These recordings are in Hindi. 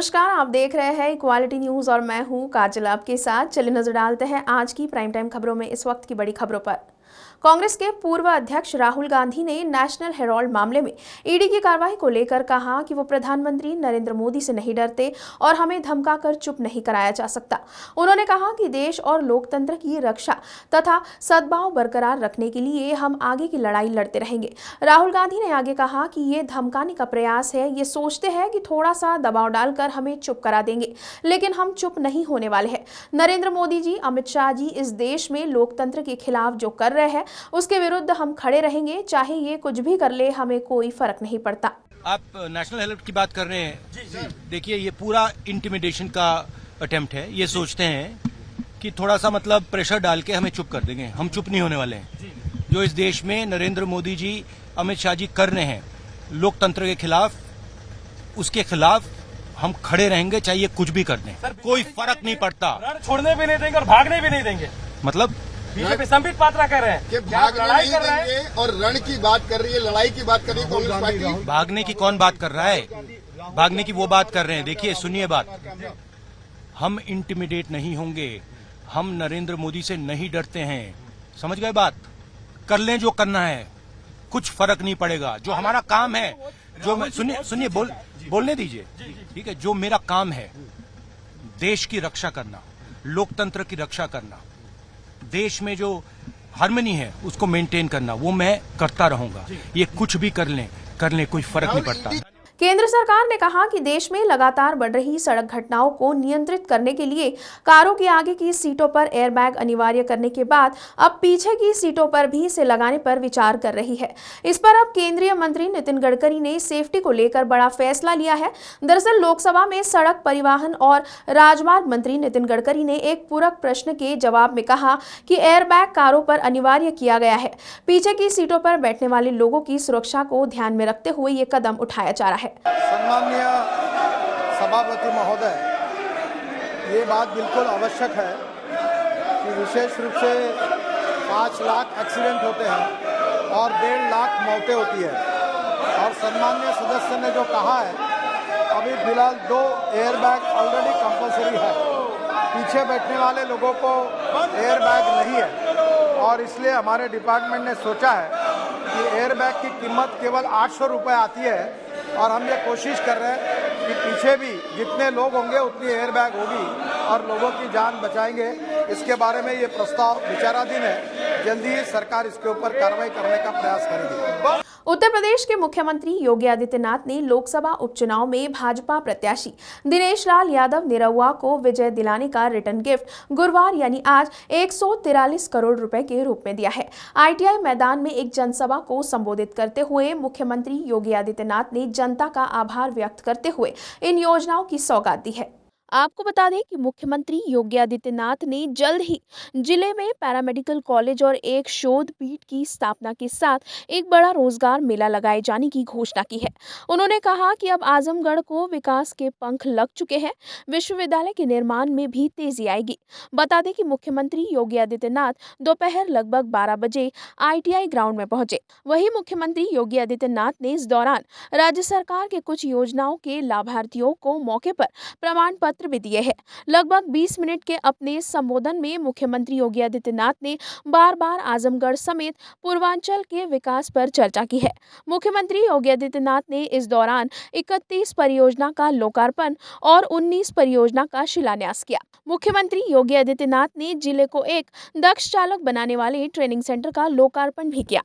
नमस्कार, आप देख रहे हैं इक्वालिटी न्यूज और मैं हूं काजल आपके साथ। चलिए नजर डालते हैं आज की प्राइम टाइम खबरों में इस वक्त की बड़ी खबरों पर। कांग्रेस के पूर्व अध्यक्ष राहुल गांधी ने नेशनल हेराल्ड मामले में ईडी की कार्रवाई को लेकर कहा कि वो प्रधानमंत्री नरेंद्र मोदी से नहीं डरते और हमें धमकाकर चुप नहीं कराया जा सकता। उन्होंने कहा कि देश और लोकतंत्र की रक्षा तथा सद्भाव बरकरार रखने के लिए हम आगे की लड़ाई लड़ते रहेंगे। राहुल गांधी ने आगे कहा कि ये धमकाने का प्रयास है, ये सोचते हैं कि थोड़ा सा दबाव डालकर हमें चुप करा देंगे, लेकिन हम चुप नहीं होने वाले हैं। नरेंद्र मोदी जी, अमित शाह जी इस देश में लोकतंत्र के खिलाफ जो कर रहे हैं उसके विरुद्ध हम खड़े रहेंगे, चाहे ये कुछ भी कर ले, हमें कोई फर्क नहीं पड़ता। आप नेशनल हेराल्ड की बात कर रहे हैं। जी। देखिए, ये पूरा इंटिमिडेशन का अटेम्प्ट है। ये सोचते हैं कि थोड़ा सा मतलब प्रेशर डाल के हमें चुप कर देंगे। हम चुप नहीं होने वाले हैं। जो इस देश में नरेंद्र मोदी जी, अमित शाह जी कर रहे हैं लोकतंत्र के खिलाफ, उसके खिलाफ हम खड़े रहेंगे, चाहे ये कुछ भी कर दें। कोई फर्क नहीं पड़ता। छोड़ने भी नहीं देंगे और भागने भी नहीं देंगे। मतलब बीजेपी संबित पात्रा कह रहे हैं कि भागने नहीं देंगे और रण की बात कर रही है, लड़ाई की बात कर रही है कांग्रेस पार्टी। भागने की कौन बात कर रहा है? भागने की वो बात कर रहे हैं। देखिए, सुनिए बात, हम इंटिमिडेट नहीं होंगे। हम नरेंद्र मोदी से नहीं डरते हैं। समझ गए बात? कर लें जो करना है, कुछ फर्क नहीं पड़ेगा। जो हमारा काम है, जो सुनिए बोलने दीजिए, ठीक है। जो मेरा काम है, देश की रक्षा करना, लोकतंत्र की रक्षा करना, देश में जो हार्मनी है उसको मेंटेन करना, वो मैं करता रहूंगा। ये कुछ भी कर लें, कोई फर्क नहीं पड़ता। केंद्र सरकार ने कहा कि देश में लगातार बढ़ रही सड़क घटनाओं को नियंत्रित करने के लिए कारों की आगे की सीटों पर एयरबैग अनिवार्य करने के बाद अब पीछे की सीटों पर भी इसे लगाने पर विचार कर रही है। इस पर अब केंद्रीय मंत्री नितिन गडकरी ने सेफ्टी को लेकर बड़ा फैसला लिया है। दरअसल लोकसभा में सड़क परिवहन और राजमार्ग मंत्री नितिन गडकरी ने एक पूरक प्रश्न के जवाब में कहा कि एयरबैग कारों पर अनिवार्य किया गया है। पीछे की सीटों पर बैठने वाले लोगों की सुरक्षा को ध्यान में रखते हुए ये कदम उठाया जा रहा है। सम्माननीय सभापति महोदय, ये बात बिल्कुल आवश्यक है कि विशेष रूप से 5 लाख एक्सीडेंट होते हैं और 1.5 लाख मौतें होती है। और सम्माननीय सदस्य ने जो कहा है, अभी फिलहाल 2 एयरबैग ऑलरेडी कंपलसरी है। पीछे बैठने वाले लोगों को एयरबैग नहीं है और इसलिए हमारे डिपार्टमेंट ने सोचा है कि एयरबैग की कीमत केवल 800 रुपये आती है और हम ये कोशिश कर रहे हैं कि पीछे भी जितने लोग होंगे उतनी एयरबैग होगी और लोगों की जान बचाएंगे। इसके बारे में ये प्रस्ताव विचाराधीन है। जल्दी ही सरकार इसके ऊपर कार्रवाई करने का प्रयास करेगी। उत्तर प्रदेश के मुख्यमंत्री योगी आदित्यनाथ ने लोकसभा उपचुनाव में भाजपा प्रत्याशी दिनेश लाल यादव निरहुआ को विजय दिलाने का रिटर्न गिफ्ट गुरुवार यानी आज 143 करोड़ रुपए के रूप में दिया है। आईटीआई मैदान में एक जनसभा को संबोधित करते हुए मुख्यमंत्री योगी आदित्यनाथ ने जनता का आभार व्यक्त करते हुए इन योजनाओं की सौगात दी है। आपको बता दें कि मुख्यमंत्री योगी आदित्यनाथ ने जल्द ही जिले में पैरामेडिकल कॉलेज और एक शोध पीठ की स्थापना के साथ एक बड़ा रोजगार मेला लगाए जाने की घोषणा की है। उन्होंने कहा कि अब आजमगढ़ को विकास के पंख लग चुके हैं, विश्वविद्यालय के निर्माण में भी तेजी आएगी। बता दें कि मुख्यमंत्री योगी आदित्यनाथ दोपहर लगभग 12 बजे आईटीआई ग्राउंड में पहुंचे। वहीं मुख्यमंत्री योगी आदित्यनाथ ने इस दौरान राज्य सरकार के कुछ योजनाओं के लाभार्थियों को मौके पर प्रमाण पत्र भी दिए हैं। लगभग 20 मिनट के अपने संबोधन में मुख्यमंत्री योगी आदित्यनाथ ने बार-बार आजमगढ़ समेत पूर्वांचल के विकास पर चर्चा की है। मुख्यमंत्री योगी आदित्यनाथ ने इस दौरान 31 परियोजना का लोकार्पण और 19 परियोजना का शिलान्यास किया। मुख्यमंत्री योगी आदित्यनाथ ने जिले को एक दक्ष चालक बनाने वाले ट्रेनिंग सेंटर का लोकार्पण भी किया।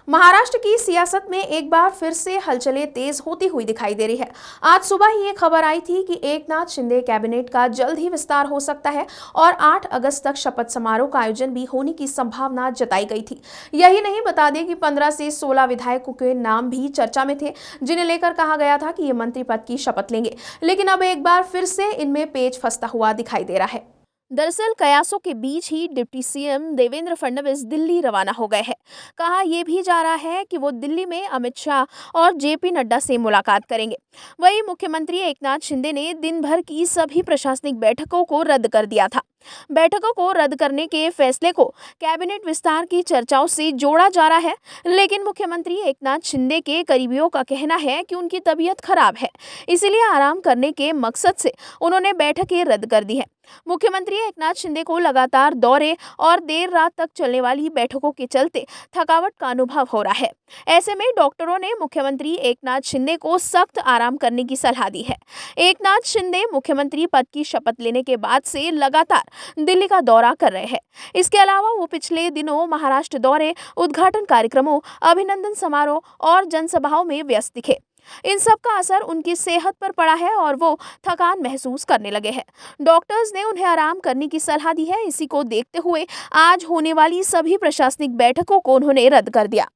महाराष्ट्र की सियासत में एक बार फिर से हलचलें तेज होती हुई दिखाई दे रही है। आज सुबह ही ये खबर आई थी कि एकनाथ शिंदे कैबिनेट का जल्द ही विस्तार हो सकता है और 8 अगस्त तक शपथ समारोह का आयोजन भी होने की संभावना जताई गई थी। यही नहीं, बता दें कि 15 से 16 विधायकों के नाम भी चर्चा में थे, जिन्हें लेकर कहा गया था कि ये मंत्री पद की शपथ लेंगे। लेकिन अब एक बार फिर से इनमें पेच फंसता हुआ दिखाई दे रहा है। दरअसल कयासों के बीच ही डिप्टी सीएम देवेंद्र फडणवीस दिल्ली रवाना हो गए हैं। कहा यह भी जा रहा है कि वो दिल्ली में अमित शाह और जेपी नड्डा से मुलाकात करेंगे। वहीं मुख्यमंत्री एकनाथ शिंदे ने दिन भर की सभी प्रशासनिक बैठकों को रद्द कर दिया था। बैठकों को रद्द करने के फैसले को कैबिनेट विस्तार की चर्चाओं से जोड़ा जा रहा है, लेकिन मुख्यमंत्री एकनाथ शिंदे के करीबियों का कहना है कि उनकी तबीयत खराब है, इसीलिए आराम करने के मकसद से उन्होंने बैठकें रद्द कर दी है। मुख्यमंत्री एकनाथ शिंदे को लगातार दौरे और देर रात तक चलने वाली बैठकों के चलते थकावट का अनुभव हो रहा है। ऐसे में डॉक्टरों ने मुख्यमंत्री एकनाथ शिंदे को सख्त आराम करने की सलाह दी है। एकनाथ शिंदे मुख्यमंत्री पद की शपथ लेने के बाद से लगातार दिल्ली का दौरा कर रहे हैं। इसके अलावा वो पिछले दिनों महाराष्ट्र दौरे, उद्घाटन कार्यक्रमों, अभिनंदन समारोह और जनसभाओं में व्यस्त दिखे। इन सब का असर उनकी सेहत पर पड़ा है और वो थकान महसूस करने लगे हैं। डॉक्टर्स ने उन्हें आराम करने की सलाह दी है। इसी को देखते हुए आज होने वाली सभी प्रशासनिक बैठकों को उन्होंने रद्द कर दिया।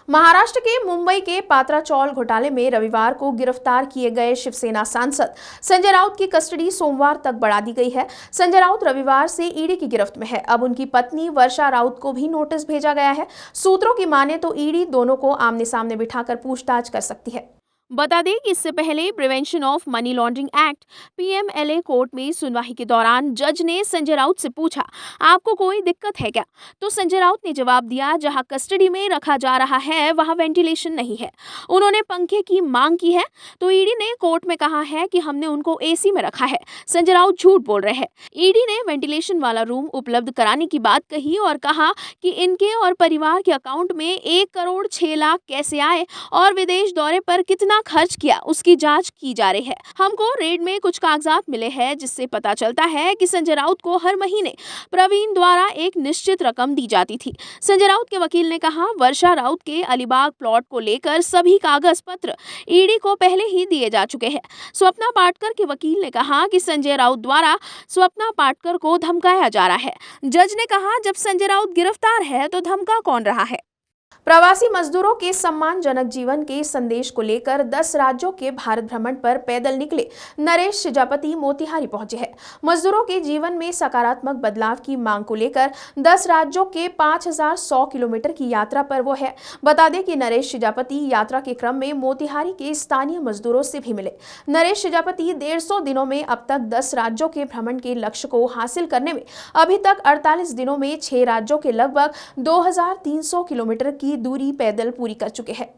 महाराष्ट्र के मुंबई के पात्रा चौल घोटाले में रविवार को गिरफ्तार किए गए शिवसेना सांसद संजय राउत की कस्टडी सोमवार तक बढ़ा दी गई है। संजय राउत रविवार से ईडी की गिरफ्त में है। अब उनकी पत्नी वर्षा राउत को भी नोटिस भेजा गया है। सूत्रों की माने तो ईडी दोनों को आमने सामने बिठाकर पूछताछ कर सकती है। बता दें कि इससे पहले prevention of money laundering act PMLA court में सुनवाई के दौरान जज ने संजय राउत से पूछा, आपको कोई दिक्कत है क्या? तो संजय राउत ने जवाब दिया, जहां कस्टडी में रखा जा रहा है वहां वेंटिलेशन नहीं है। उन्होंने पंखे की मांग की है तो ईडी ने कोर्ट में कहा है कि हमने उनको AC में रखा है। संजय राउत झूठ बोल रहे हैं। ईडी ने वेंटिलेशन वाला रूम उपलब्ध कराने की बात कही और कहा कि इनके और परिवार के अकाउंट में 1 करोड़ 6 लाख कैसे आए और विदेश दौरे पर कितना खर्च किया उसकी जांच की जा रही है। हमको रेड में कुछ कागजात मिले हैं जिससे पता चलता है कि संजय राउत को हर महीने प्रवीण द्वारा एक निश्चित रकम दी जाती थी। संजय राउत के वकील ने कहा, वर्षा राउत के अलीबाग प्लॉट को लेकर सभी कागज पत्र ईडी को पहले ही दिए जा चुके हैं। स्वप्ना पाटकर के वकील ने कहा कि संजय राउत द्वारा स्वप्ना पाटकर को धमकाया जा रहा है। जज ने कहा, जब संजय राउत गिरफ्तार है तो धमका कौन रहा है? प्रवासी मजदूरों के सम्मानजनक जीवन के संदेश को लेकर 10 राज्यों के भारत भ्रमण पर पैदल निकले नरेश सिजापति मोतिहारी पहुंचे हैं। मजदूरों के जीवन में सकारात्मक बदलाव की मांग को लेकर 10 राज्यों के 5100 किलोमीटर की यात्रा पर वो है। बता दें कि नरेश सिजापति यात्रा के क्रम में मोतिहारी के स्थानीय मजदूरों से भी मिले। नरेश सिजापति 150 दिनों में अब तक 10 राज्यों के भ्रमण के लक्ष्य को हासिल करने में अभी तक 48 दिनों में 6 राज्यों के लगभग 2300 किलोमीटर की दूरी पैदल पूरी कर चुके हैं।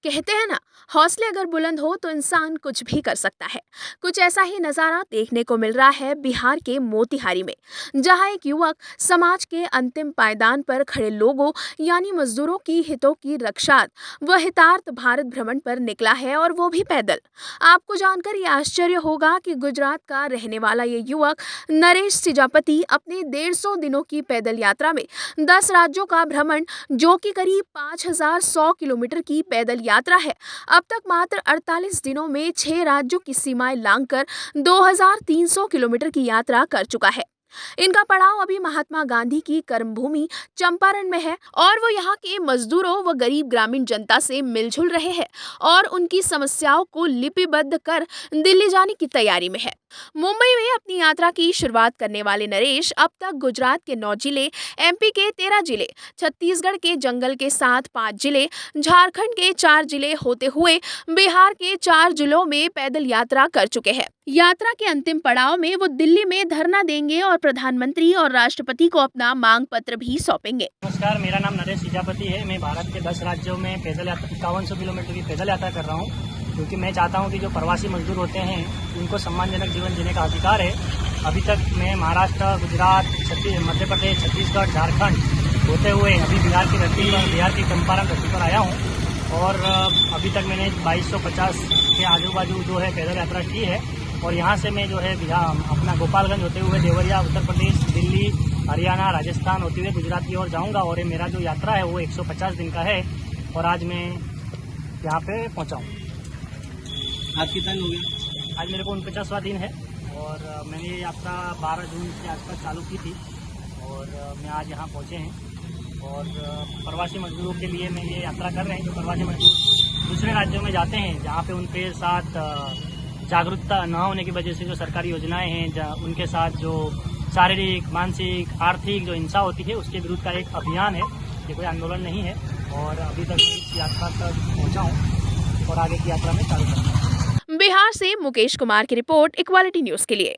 कहते हैं ना, हौसले अगर बुलंद हो तो इंसान कुछ भी कर सकता है। कुछ ऐसा ही नज़ारा देखने को मिल रहा है बिहार के मोतिहारी में, जहां एक युवक समाज के अंतिम पायदान पर खड़े लोगों यानी मजदूरों की हितों की रक्षार्थ व हितार्थ भारत भ्रमण पर निकला है और वो भी पैदल। आपको जानकर ये आश्चर्य होगा कि गुजरात का रहने वाला ये युवक नरेश सिजापति अपने 150 दिनों की पैदल यात्रा में 10 राज्यों का भ्रमण, जो कि करीब 5100 किलोमीटर की पैदल यात्रा है, अब तक मात्र 48 दिनों में 6 राज्यों की सीमाएं लांघकर 2300 किलोमीटर की यात्रा कर चुका है। इनका पड़ाव अभी महात्मा गांधी की कर्मभूमि चंपारण में है और वो यहाँ के मजदूरों व गरीब ग्रामीण जनता से मिलजुल रहे हैं और उनकी समस्याओं को लिपिबद्ध कर दिल्ली जाने की तैयारी में है। मुंबई में अपनी यात्रा की शुरुआत करने वाले नरेश अब तक गुजरात के 9 जिले, MP के 13 जिले, छत्तीसगढ़ के जंगल के साथ 5 जिले, झारखंड के 4 जिले होते हुए बिहार के 4 जिलों में पैदल यात्रा कर चुके हैं। यात्रा के अंतिम पड़ाव में वो दिल्ली में धरना देंगे और प्रधानमंत्री और राष्ट्रपति को अपना मांग पत्र भी सौंपेंगे। नमस्कार, मेरा नाम नरेश सिजापति है। मैं भारत के 10 राज्यों में पैदल यात्रा 5100 किलोमीटर की पैदल यात्रा कर रहा हूँ, क्योंकि मैं चाहता हूँ कि जो प्रवासी मजदूर होते हैं उनको सम्मानजनक जीवन जीने का अधिकार है। अभी तक मैं महाराष्ट्र, गुजरात, मध्य प्रदेश, छत्तीसगढ़, झारखंड होते हुए अभी बिहार की धरती पर, बिहार की चंपारण धरती पर आया हूँ और अभी तक मैंने 2250 के आजू बाजू जो है पैदल यात्रा की है। और यहाँ से मैं जो है बिहार अपना गोपालगंज होते हुए देवरिया, उत्तर प्रदेश, दिल्ली, हरियाणा, राजस्थान होते हुए गुजरात की ओर जाऊँगा और ये मेरा जो यात्रा है वो 150 दिन का है और आज मैं यहाँ पे पहुँचा हूँ। आज कितना दिन हो गया? आज मेरे को 49वां दिन है और मैंने ये यात्रा 12 जून के आसपास चालू की थी और मैं आज यहाँ पहुँचे हैं। और प्रवासी मजदूरों के लिए मैं ये यात्रा कर रहे हैं। जो प्रवासी मजदूर दूसरे राज्यों में जाते हैं, जहाँ पे उनके साथ जागरूकता न होने की वजह से जो सरकारी योजनाएं हैं, उनके साथ जो शारीरिक, मानसिक, आर्थिक जो हिंसा होती है उसके विरुद्ध का एक अभियान है। ये कोई आंदोलन नहीं है और अभी तक इस यात्रा तक पहुँचा हूँ और आगे की यात्रा में चालू करूँगा। बिहार से मुकेश कुमार की रिपोर्ट, इक्वालिटी न्यूज के लिए।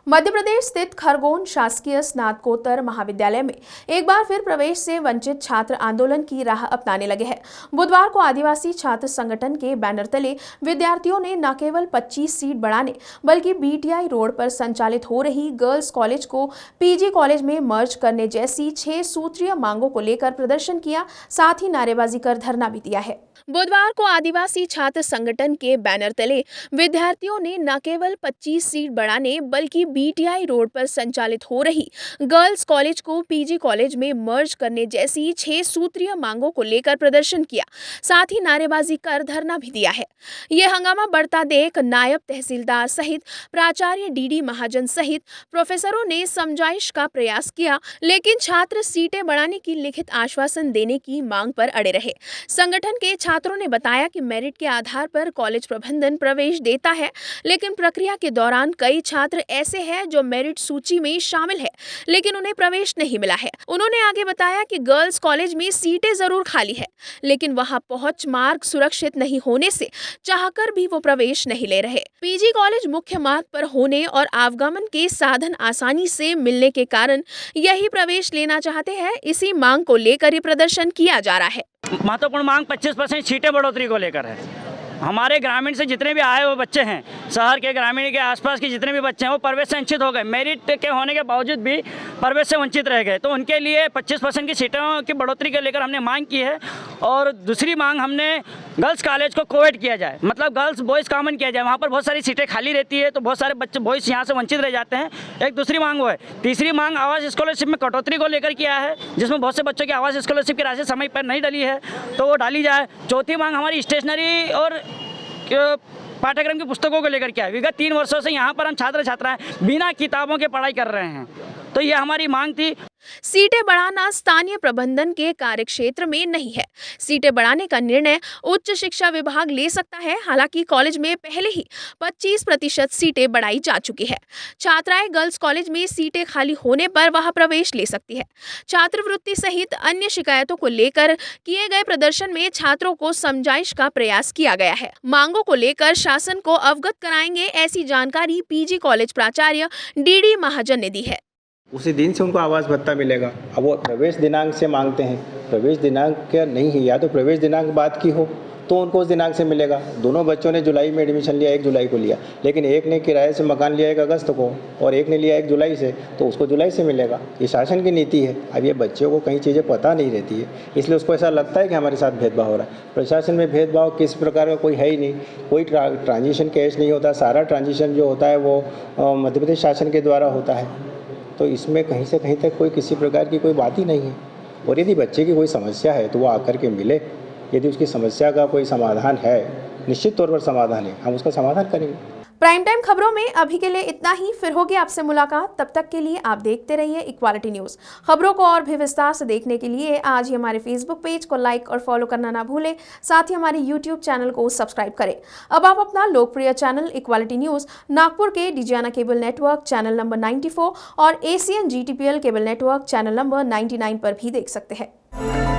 मध्य प्रदेश स्थित खरगोन शासकीय स्नातकोत्तर महाविद्यालय में एक बार फिर प्रवेश से वंचित छात्र आंदोलन की राह अपनाने लगे हैं। बुधवार को आदिवासी छात्र संगठन के बैनर तले विद्यार्थियों ने न केवल 25 सीट बढ़ाने बल्कि बीटीआई रोड पर संचालित हो रही गर्ल्स कॉलेज को पीजी कॉलेज में मर्ज करने जैसी 6 सूत्रीय मांगों को लेकर प्रदर्शन किया, साथ ही नारेबाजी कर धरना भी दिया है। बुधवार को आदिवासी छात्र संगठन के बैनर तले विद्यार्थियों ने न केवल 25 सीट बढ़ाने बल्कि बीटीआई रोड पर संचालित हो रही गर्ल्स कॉलेज को पीजी कॉलेज में मर्ज करने जैसी 6 सूत्रीय मांगों को लेकर प्रदर्शन किया, साथ ही नारेबाजी कर धरना भी दिया है। ये हंगामा बढ़ता देख नायब तहसीलदार सहित प्राचार्य डीडी महाजन सहित प्रोफेसरों ने समझाइश का प्रयास किया, लेकिन छात्र सीटें बढ़ाने की लिखित आश्वासन देने की मांग पर अड़े रहे। संगठन के छात्रों ने बताया कि मेरिट के आधार पर कॉलेज प्रबंधन प्रवेश देता है, लेकिन प्रक्रिया के दौरान कई छात्र ऐसे हैं जो मेरिट सूची में शामिल है लेकिन उन्हें प्रवेश नहीं मिला है। उन्होंने आगे बताया कि गर्ल्स कॉलेज में सीटें जरूर खाली है, लेकिन वहां पहुंच मार्ग सुरक्षित नहीं होने से चाहकर भी वो प्रवेश नहीं ले रहे। पीजी कॉलेज मुख्य मार्ग पर होने और आवागमन के साधन आसानी से मिलने के कारण यही प्रवेश लेना चाहते हैं। इसी मांग को लेकर ये प्रदर्शन किया जा रहा है। महत्वपूर्ण मांग 25% सीटें बढ़ोतरी को लेकर है। हमारे ग्रामीण से जितने भी आए हुए बच्चे हैं, शहर के ग्रामीण के आसपास के जितने भी बच्चे हैं वो प्रवेश से वंचित हो गए। मेरिट के होने के बावजूद भी प्रवेश से वंचित रह गए, तो उनके लिए 25% की सीटों की बढ़ोतरी को लेकर हमने मांग की है। और दूसरी मांग हमने गर्ल्स कॉलेज को कोएड किया जाए, मतलब गर्ल्स बॉयज़ कॉमन किया जाए। वहाँ पर बहुत सारी सीटें खाली रहती है तो बहुत सारे बच्चे बॉयज़ यहाँ से वंचित रह जाते हैं। एक दूसरी मांग वो है। तीसरी मांग आवास स्कॉलरशिप में कटौती को लेकर किया है, जिसमें बहुत से बच्चों की आवास स्कॉलरशिप की राशि समय पर नहीं डली है तो वो डाली जाए। चौथी मांग हमारी स्टेशनरी और पाठ्यक्रम की पुस्तकों को लेकर क्या है। विगत 3 वर्षों से यहाँ पर हम छात्र छात्राएं बिना किताबों के पढ़ाई कर रहे हैं, तो ये हमारी मांग थी। सीटें बढ़ाना स्थानीय प्रबंधन के कार्यक्षेत्र में नहीं है। सीटें बढ़ाने का निर्णय उच्च शिक्षा विभाग ले सकता है। हालांकि कॉलेज में पहले ही 25% सीटें बढ़ाई जा चुकी है। छात्राएं गर्ल्स कॉलेज में सीटें खाली होने पर वहां प्रवेश ले सकती है। छात्रवृत्ति सहित अन्य शिकायतों को लेकर किए गए प्रदर्शन में छात्रों को समझाइश का प्रयास किया गया है। मांगों को लेकर शासन को अवगत कराएंगे, ऐसी जानकारी पीजी कॉलेज प्राचार्य डीडी महाजन ने दी है। उसी दिन से उनको आवास भत्ता मिलेगा। अब वो प्रवेश दिनांक से मांगते हैं, प्रवेश दिनांक क्या नहीं है, या तो प्रवेश दिनांक बात की हो तो उनको उस दिनांक से मिलेगा। दोनों बच्चों ने जुलाई में एडमिशन लिया, 1 जुलाई को लिया, लेकिन एक ने किराए से मकान लिया 1 अगस्त को और एक ने लिया 1 जुलाई से, तो उसको जुलाई से मिलेगा। ये शासन की नीति है। अब ये बच्चों को कई चीज़ें पता नहीं रहती है, इसलिए उसको ऐसा लगता है कि हमारे साथ भेदभाव हो रहा है। प्रशासन में भेदभाव किस प्रकार का कोई है ही नहीं, कोई ट्रांजिशन केस नहीं होता। सारा ट्रांजिशन जो होता है वो मध्य प्रदेश शासन के द्वारा होता है, तो इसमें कहीं से कहीं तक कोई किसी प्रकार की कोई बात ही नहीं है। और यदि बच्चे की कोई समस्या है तो वो आकर के मिले। यदि उसकी समस्या का कोई समाधान है, निश्चित तौर पर समाधान है, हम उसका समाधान करेंगे। प्राइम टाइम खबरों में अभी के लिए इतना ही। फिर होगी आपसे मुलाकात, तब तक के लिए आप देखते रहिए इक्वालिटी न्यूज़। खबरों को और भी विस्तार से देखने के लिए आज ही हमारे फेसबुक पेज को लाइक और फॉलो करना ना भूलें, साथ ही हमारे यूट्यूब चैनल को सब्सक्राइब करें। अब आप अपना लोकप्रिय चैनल इक्वालिटी न्यूज़ नागपुर के Digiana cable network channel number 94 और Asian GTPL cable network channel number 99 पर भी देख सकते हैं।